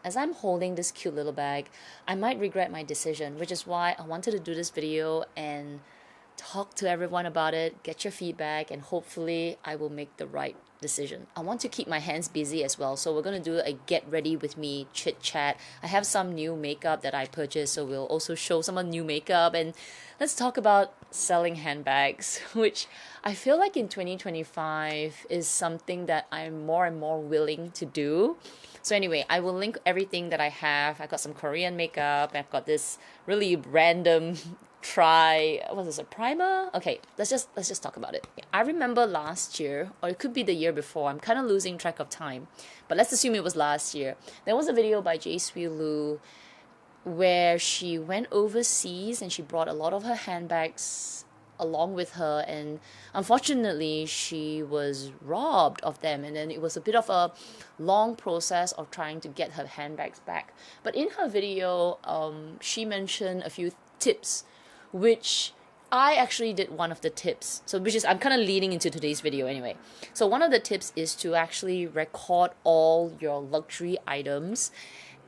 as I'm holding this cute little bag, I might regret my decision, which is why I wanted to do this video and talk to everyone about it, get your feedback, and hopefully I will make the right decision. I want to keep my hands busy as well, so we're going to do a get ready with me chit chat. I have some new makeup that I purchased, so we'll also show some new makeup, and let's talk about selling handbags, which I feel like in 2025 is something that I'm more and more willing to do. So anyway, I will link everything that I have. I got some Korean makeup. I've got this really random what is this, a primer? Okay, let's just talk about it. I remember last year, or it could be the year before, I'm kind of losing track of time, but let's assume it was last year. There was a video by Jae Swee Lu where she went overseas and she brought a lot of her handbags along with her, and unfortunately she was robbed of them, and then it was a bit of a long process of trying to get her handbags back. But in her video, she mentioned a few tips, which I actually did one of the tips. So which is, I'm kind of leading into today's video anyway. So one of the tips is to actually record all your luxury items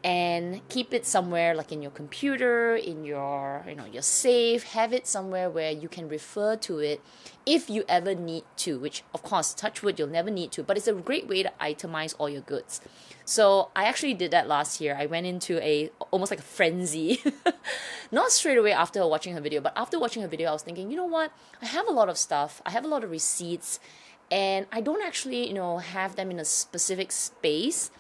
and keep it somewhere like in your computer, in your, your safe. Have it somewhere where you can refer to it if you ever need to, which of course, touch wood, you'll never need to, but it's a great way to itemize all your goods. So I actually did that last year. I went into almost like a frenzy, not straight away after watching her video, but after watching her video, I was thinking, you know what? I have a lot of stuff. I have a lot of receipts, and I don't actually, have them in a specific space.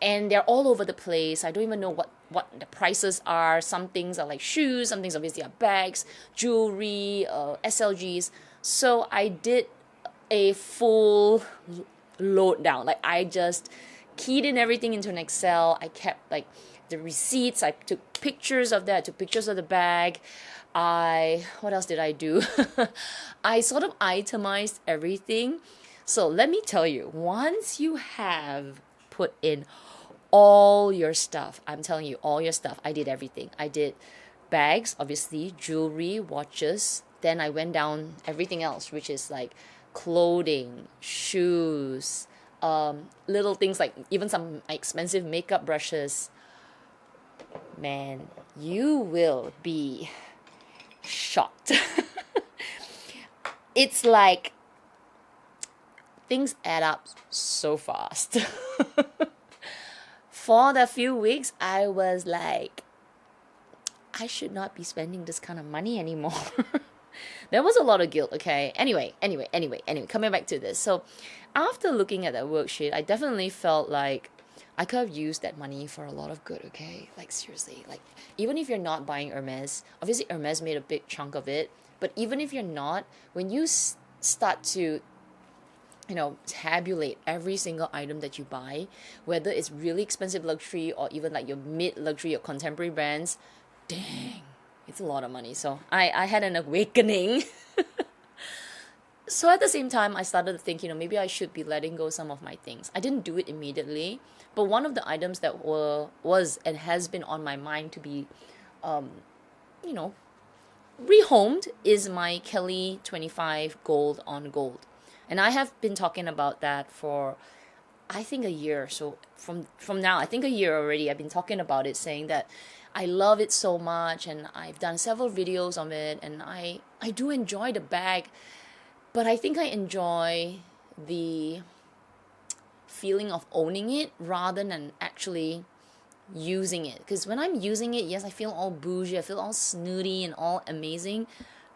And they're all over the place. I don't even know what the prices are. Some things are like shoes, some things obviously are bags, jewelry, SLGs. So I did a full load down. Like I just keyed in everything into an Excel. I kept like the receipts. I took pictures of that. I took pictures of the bag. What else did I do? I sort of itemized everything. So let me tell you, once you have put in all your stuff, I'm telling you, all your stuff, I did everything. I did bags, obviously, jewelry, watches. Then I went down everything else, which is like clothing, shoes, little things like even some expensive makeup brushes. Man, you will be shocked. It's like things add up so fast. For the few weeks, I was like, I should not be spending this kind of money anymore. There was a lot of guilt, okay? Anyway, coming back to this. So after looking at that worksheet, I definitely felt like I could have used that money for a lot of good, okay? Like seriously, like even if you're not buying Hermes, obviously Hermes made a big chunk of it, but even if you're not, when you start to tabulate every single item that you buy, whether it's really expensive luxury or even like your mid-luxury or contemporary brands, dang, it's a lot of money. So I had an awakening. So at the same time, I started to think, maybe I should be letting go some of my things. I didn't do it immediately, but one of the items that was and has been on my mind to be, rehomed is my Kelly 25 gold on gold. And I have been talking about that for, I think, a year. So from now, I think a year already, I've been talking about it, saying that I love it so much, and I've done several videos on it, and I do enjoy the bag, but I think I enjoy the feeling of owning it rather than actually using it. Because when I'm using it, yes, I feel all bougie, I feel all snooty and all amazing,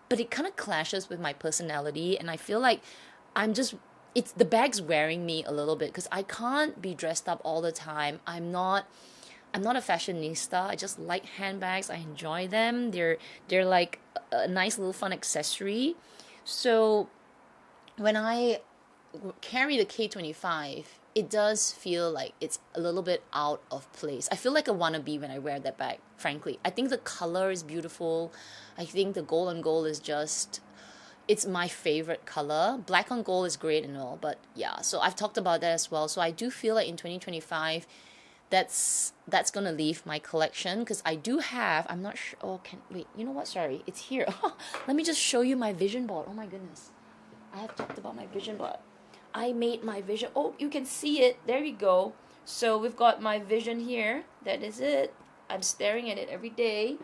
but it kind of clashes with my personality, and I feel like the bag's wearing me a little bit because I can't be dressed up all the time. I'm not a fashionista. I just like handbags. I enjoy them. They're like a nice little fun accessory. So when I carry the K25, it does feel like it's a little bit out of place. I feel like a wannabe when I wear that bag, frankly. I think the color is beautiful. I think the gold on gold is just, it's my favorite color. Black on gold is great and all, but yeah, so I've talked about that as well. So I do feel like in 2025, that's gonna leave my collection, because I do have, I'm not sure, wait, you know what, sorry, it's here. Let me just show you my vision board. Oh my goodness, I have talked about my vision board. I made my vision, you can see it, there you go. So we've got my vision here. That is it. I'm staring at it every day.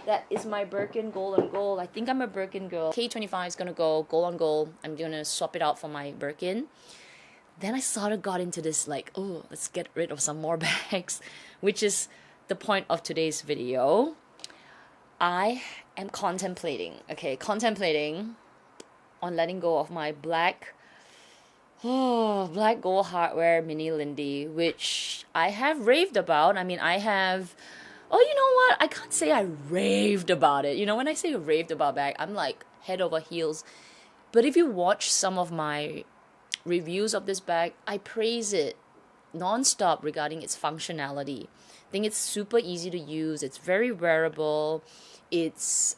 That is my Birkin gold on gold. I think I'm a Birkin girl. K25 is gonna go gold on gold. I'm gonna swap it out for my Birkin. Then I sort of got into this like, oh, let's get rid of some more bags, which is the point of today's video. I am contemplating on letting go of my black gold hardware Mini Lindy, which I have raved about. I mean, I have, oh, you know what? I can't say I raved about it. You know, when I say raved about bag, I'm like head over heels. But if you watch some of my reviews of this bag, I praise it non-stop regarding its functionality. I think it's super easy to use. It's very wearable. It's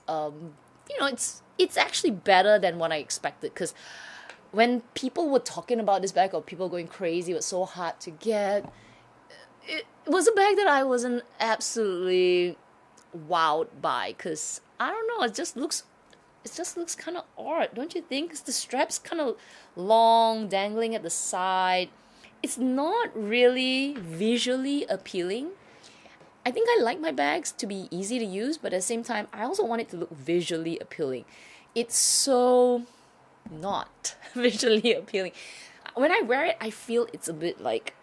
it's actually better than what I expected, because when people were talking about this bag or people going crazy, it was so hard to get, it was a bag that I wasn't absolutely wowed by, because I don't know, it just looks kind of odd, don't you think? 'Cause the strap's kind of long, dangling at the side. It's not really visually appealing. I think I like my bags to be easy to use, but at the same time, I also want it to look visually appealing. It's so not visually appealing. When I wear it, I feel it's a bit like,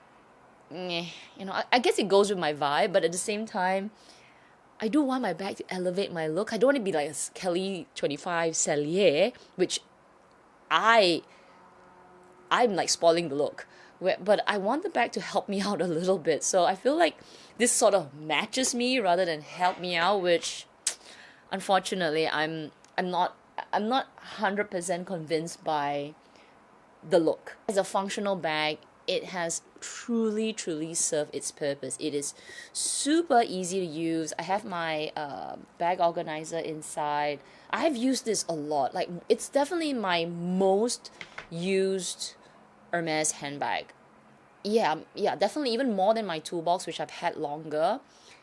meh. You know, I guess it goes with my vibe, but at the same time, I do want my bag to elevate my look. I don't want to be like a Kelly 25 Cellier, which I'm like spoiling the look. But I want the bag to help me out a little bit. So I feel like this sort of matches me rather than help me out, which unfortunately I'm not 100% convinced by the look. As a functional bag, it has truly served its purpose. It is super easy to use. I have my bag organizer inside. I've used this a lot. Like, it's definitely my most used Hermes handbag. Yeah, definitely even more than my toolbox, which I've had longer.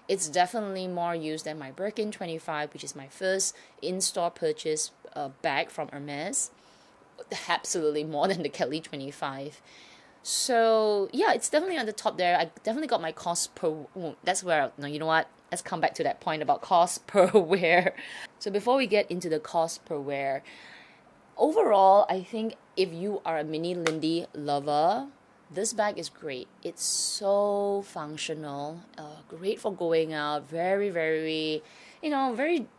It's definitely more used than my Birkin 25, which is my first in-store purchase bag from Hermes. Absolutely more than the Kelly 25. So yeah, it's definitely on the top there. I definitely got my cost per, that's where, no, you know what? Let's come back to that point about cost per wear. So before we get into the cost per wear, overall, I think if you are a Mini Lindy lover, this bag is great. It's so functional, great for going out, very, very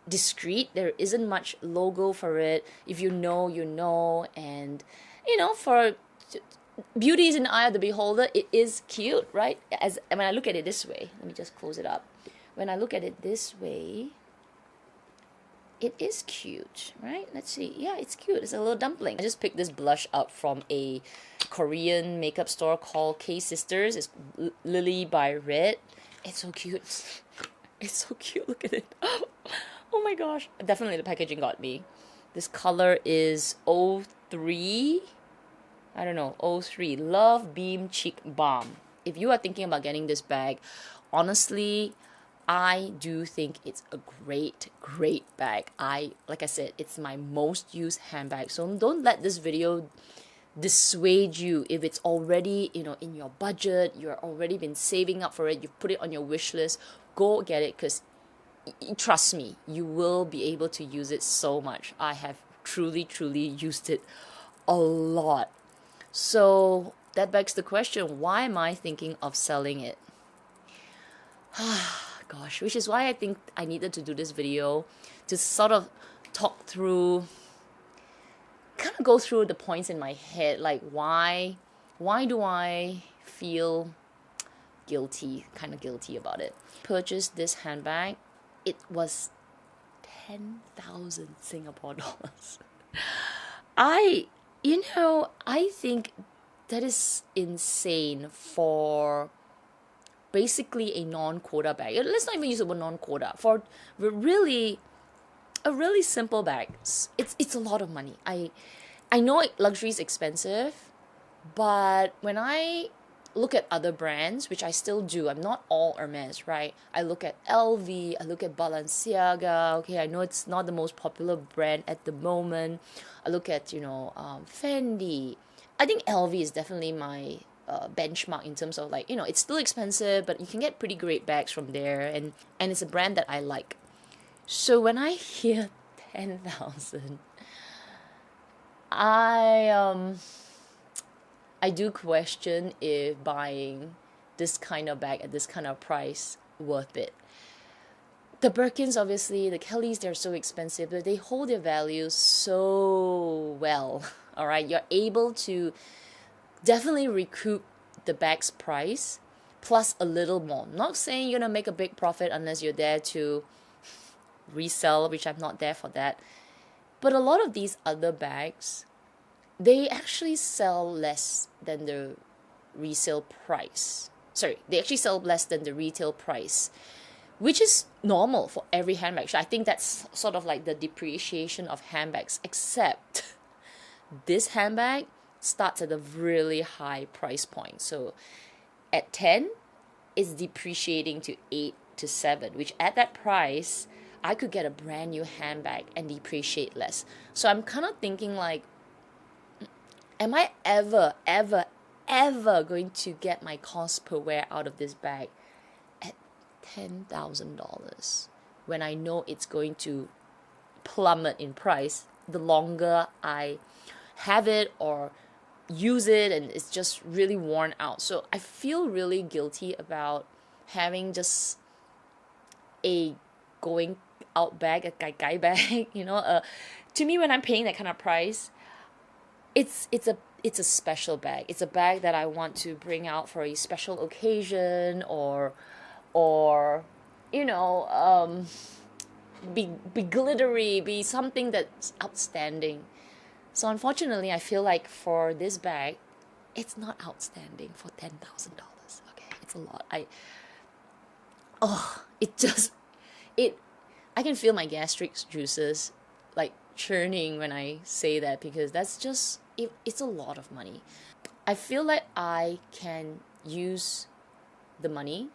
discreet. There isn't much logo for it. If you know, you know. And, for beauty is in the eye of the beholder. It is cute, right? When I look at it this way, let me just close it up. When I look at it this way, it is cute, right? Let's see. Yeah, it's cute. It's a little dumpling. I just picked this blush up from a Korean makeup store called K Sisters. It's Lily by Red. It's so cute. It's so cute. Look at it. Oh my gosh. Definitely the packaging got me. This color is 03. I don't know. 03. Love Beam Cheek Balm. If you are thinking about getting this bag, honestly, I do think it's a great bag. Like I said, it's my most used handbag. So don't let this video dissuade you if it's already, in your budget, you're already been saving up for it, you've put it on your wish list. Go get it, because trust me, you will be able to use it so much. I have truly used it a lot. So that begs the question, why am I thinking of selling it? Gosh, which is why I think I needed to do this video, to sort of talk through, kind of go through the points in my head, like why do I feel kind of guilty about it. Purchased this handbag, it was 10,000 Singapore dollars. I think that is insane for basically a non-quota bag. Let's not even use the word non-quota. For a really simple bag, it's a lot of money. I know luxury is expensive, but when I look at other brands, which I still do, I'm not all Hermes, right? I look at LV, I look at Balenciaga. Okay, I know it's not the most popular brand at the moment. I look at Fendi. I think LV is definitely my benchmark in terms of like, you know, it's still expensive, but you can get pretty great bags from there, and it's a brand that I like. So when I hear 10,000, I do question if buying this kind of bag at this kind of price worth it. The Birkins, obviously, the Kellys, they're so expensive, but they hold their value so well. All right, you're able to definitely recoup the bag's price plus a little more. Not saying you're gonna make a big profit unless you're there to resell, which I'm not there for that. But a lot of these other bags, they actually sell less than the resale price. Sorry, they actually sell less than the retail price, which is normal for every handbag. So I think that's sort of like the depreciation of handbags, except this handbag starts at a really high price point. So at 10, it's depreciating to 8 to 7, which at that price, I could get a brand new handbag and depreciate less. So I'm kind of thinking like, am I ever going to get my cost per wear out of this bag at $10,000 when I know it's going to plummet in price the longer I have it or use it and it's just really worn out? So I feel really guilty about having just a going out bag, a gai bag, you know. To me, when I'm paying that kind of price, it's a special bag. It's a bag that I want to bring out for a special occasion, or you know, be glittery, be something that's outstanding. So unfortunately, I feel like for this bag, it's not outstanding for $10,000. Okay, it's a lot. I can feel my gastric juices like churning when I say that, because that's just, it's a lot of money. I feel like I can use the money,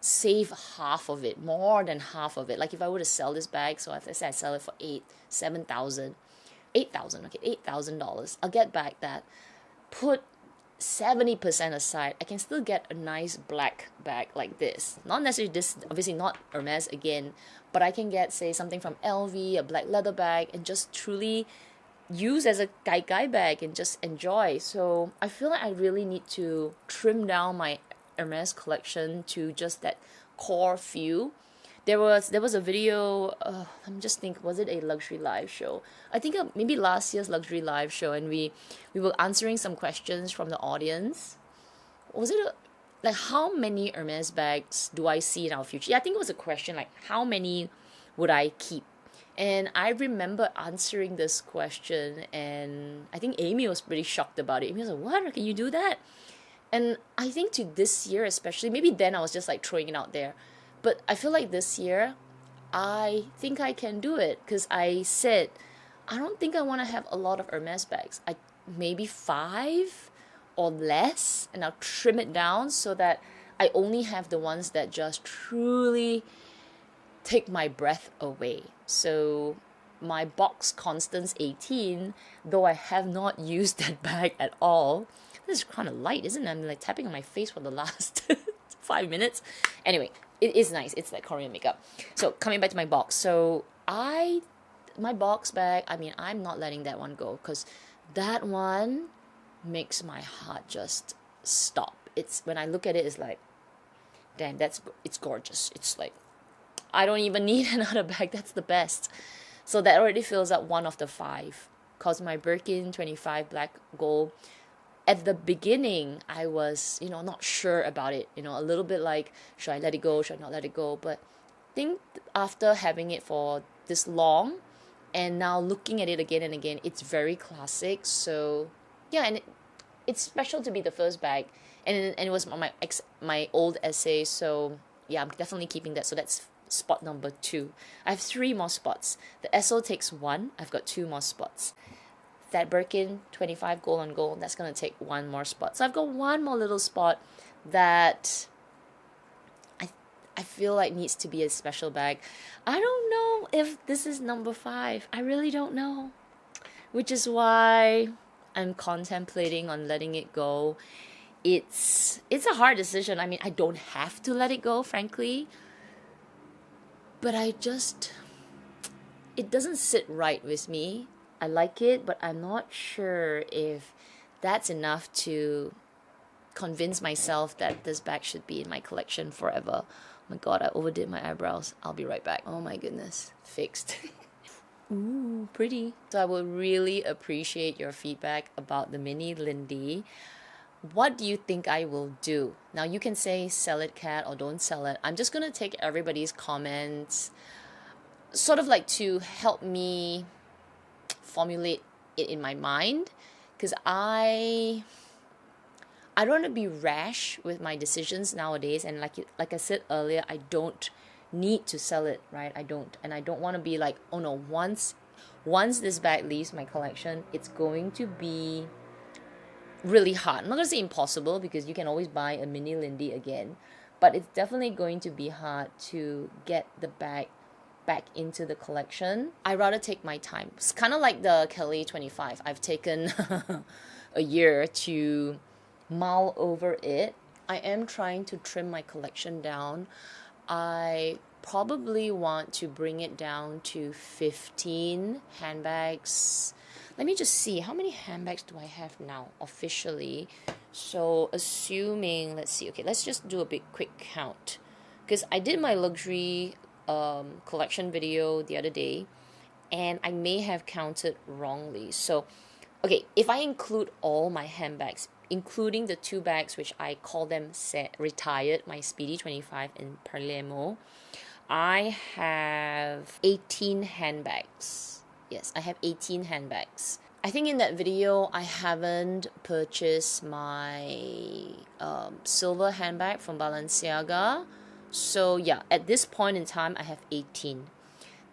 save half of it, more than half of it. Like if I were to sell this bag, so if I say I sell it for $8,000, $8,000, I'll get back that. Put 70% aside, I can still get a nice black bag like this. Not necessarily this, obviously not Hermes again, but I can get, say, something from LV, a black leather bag, and just truly use as a gai bag and just enjoy. So I feel like I really need to trim down my Hermes collection to just that core few. There was a video, I'm just thinking, was it a luxury live show? I think maybe last year's luxury live show, and we were answering some questions from the audience. Was it like, how many Hermes bags do I see in our future? Yeah, I think it was a question like, how many would I keep? And I remember answering this question, and I think Amy was pretty shocked about it. Amy was like, what? Can you do that? And I think to this year especially, maybe then I was just like throwing it out there, but I feel like this year, I think I can do it, because I said, I don't think I want to have a lot of Hermes bags. Maybe 5 or less, and I'll trim it down so that I only have the ones that just truly take my breath away. So my Box Constance 18, though I have not used that bag at all. This is kind of light, isn't it? I'm like tapping on my face for the last 5 minutes. Anyway, it is nice. It's like Korean makeup. So coming back to my box. So my box bag, I mean, I'm not letting that one go, because that one makes my heart just stop. It's, when I look at it, it's like, damn, it's gorgeous. It's like, I don't even need another bag. That's the best. So that already fills up one of the 5. Because my Birkin 25 black gold, at the beginning, I was, not sure about it. A little bit like, should I let it go? Should I not let it go? But I think after having it for this long, and now looking at it again and again, it's very classic. So yeah, and it's special to be the first bag. And it was my old essay. So yeah, I'm definitely keeping that. So that's spot number 2. I have 3 more spots. The SO takes 1. I've got 2 more spots. That Birkin 25 gold on gold, that's going to take 1 more spot. So I've got 1 more little spot that I feel like needs to be a special bag. I don't know if this is number 5. I really don't know. Which is why I'm contemplating on letting it go. it's a hard decision. I mean, I don't have to let it go, frankly, but it doesn't sit right with me. I like it, but I'm not sure if that's enough to convince myself that this bag should be in my collection forever. Oh my god, I overdid my eyebrows. I'll be right back. Oh my goodness, fixed. Ooh, pretty. So I would really appreciate your feedback about the Mini Lindy. What do you think I will do? Now you can say sell it, Kat, or don't sell it. I'm just gonna take everybody's comments, sort of like to help me formulate it in my mind, because I don't want to be rash with my decisions nowadays, and like I said earlier, I don't need to sell it, right? I don't want to be like, oh no, once this bag leaves my collection, it's going to be really hard. I'm not gonna say impossible, because you can always buy a Mini Lindy again, but it's definitely going to be hard to get the bag back into the collection. I'd rather take my time. It's kind of like the Kelly 25. I've taken a year to mull over it. I am trying to trim my collection down. I probably want to bring it down to 15 handbags. Let me just see, how many handbags do I have now officially? So assuming, let's see, okay, let's just do a big quick count, because I did my luxury collection video the other day, and I may have counted wrongly. So okay, if I include all my handbags, including the 2 bags which I call them retired, my Speedy 25 and Palermo, I have 18 handbags. Yes, I have 18 handbags. I think in that video I haven't purchased my silver handbag from Balenciaga. So yeah, at this point in time I have 18.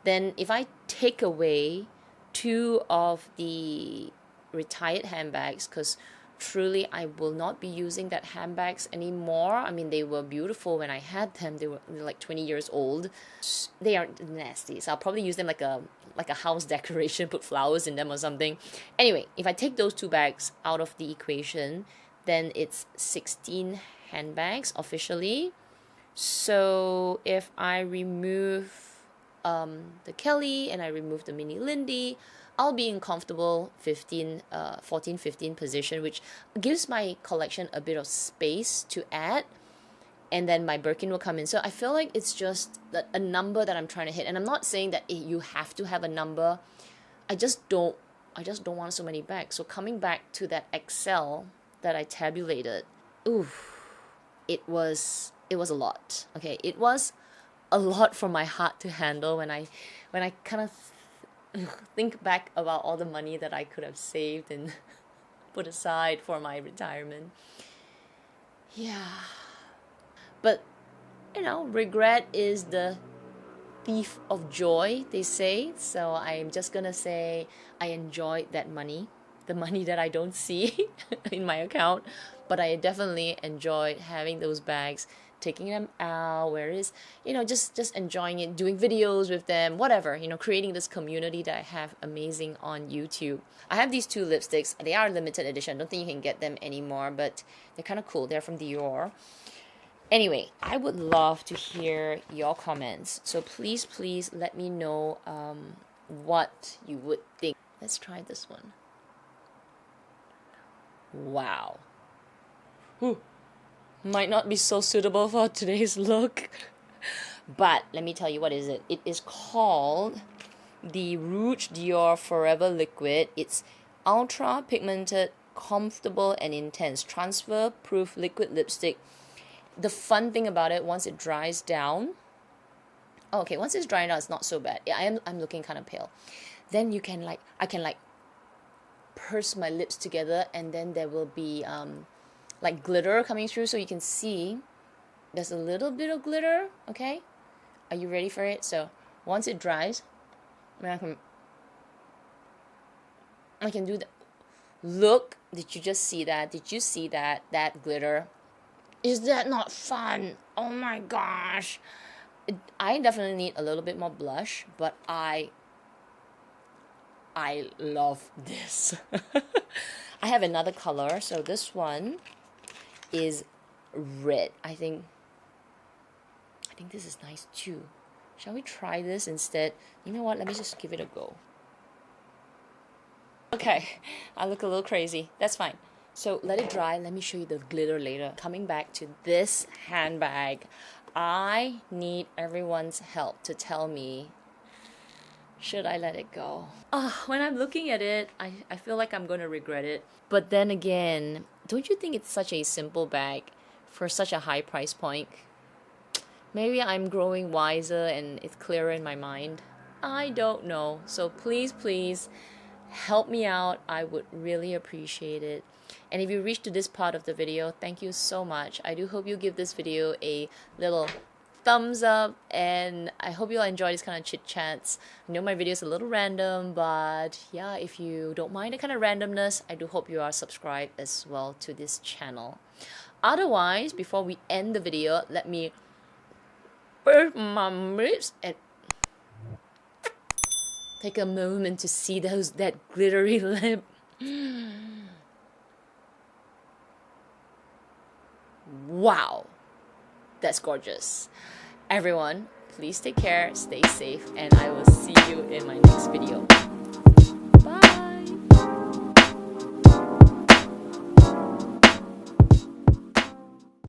Then if I take away 2 of the retired handbags, because truly I will not be using that handbags anymore. I mean, they were beautiful when I had them. They were like 20 years old. They are nasty, so I'll probably use them like a house decoration, put flowers in them or something. Anyway, if I take those 2 bags out of the equation, then it's 16 handbags officially. So if I remove the Kelly and I remove the Mini Lindy, I'll be in comfortable 14-15 position, which gives my collection a bit of space to add, and then my Birkin will come in. So I feel like it's just a number that I'm trying to hit, and I'm not saying that you have to have a number. I just don't want so many bags. So coming back to that Excel that I tabulated, it was a lot. Okay, it was a lot for my heart to handle when I kind of think back about all the money that I could have saved and put aside for my retirement. Yeah. But, regret is the thief of joy, they say. So I'm just gonna say I enjoyed that money, the money that I don't see in my account, but I definitely enjoyed having those bags, taking them out, just enjoying it, doing videos with them, whatever, creating this community that I have amazing on YouTube. I have these 2 lipsticks. They are limited edition. I don't think you can get them anymore, but they're kind of cool. They're from Dior. Anyway, I would love to hear your comments. So please let me know what you would think. Let's try this one. Wow. Whew. Might not be so suitable for today's look, but let me tell you, what is it? It is called the Rouge Dior Forever Liquid. It's ultra pigmented, comfortable and intense, transfer proof liquid lipstick. The fun thing about it, once it dries down, once it's drying down, it's not so bad. I'm looking kind of pale. Then I can purse my lips together, and then there will be glitter coming through, so you can see there's a little bit of glitter. Okay, are you ready for it? So once it dries, I can do that. Look, did you just see that? Did you see that glitter? Is that not fun? Oh my gosh. I definitely need a little bit more blush, but I love this. I have another color, so this one is red. I think this is nice too. Shall we try this instead? You know what? Let me just give it a go. Okay, I look a little crazy. That's fine. So let it dry. Let me show you the glitter later. Coming back to this handbag, I need everyone's help to tell me, should I let it go? When I'm looking at it, I feel like I'm going to regret it. But then again, don't you think it's such a simple bag for such a high price point? Maybe I'm growing wiser and it's clearer in my mind. I don't know. So please, please help me out. I would really appreciate it. And if you reached to this part of the video, thank you so much. I do hope you give this video a little thumbs up, and I hope you'll enjoy this kind of chit chats. I know my video is a little random, but yeah, if you don't mind the kind of randomness, I do hope you are subscribed as well to this channel. Otherwise, before we end the video, let me burp my lips and take a moment to see that glittery lip. Wow, that's gorgeous. Everyone, please take care, stay safe, and I will see you in my next video.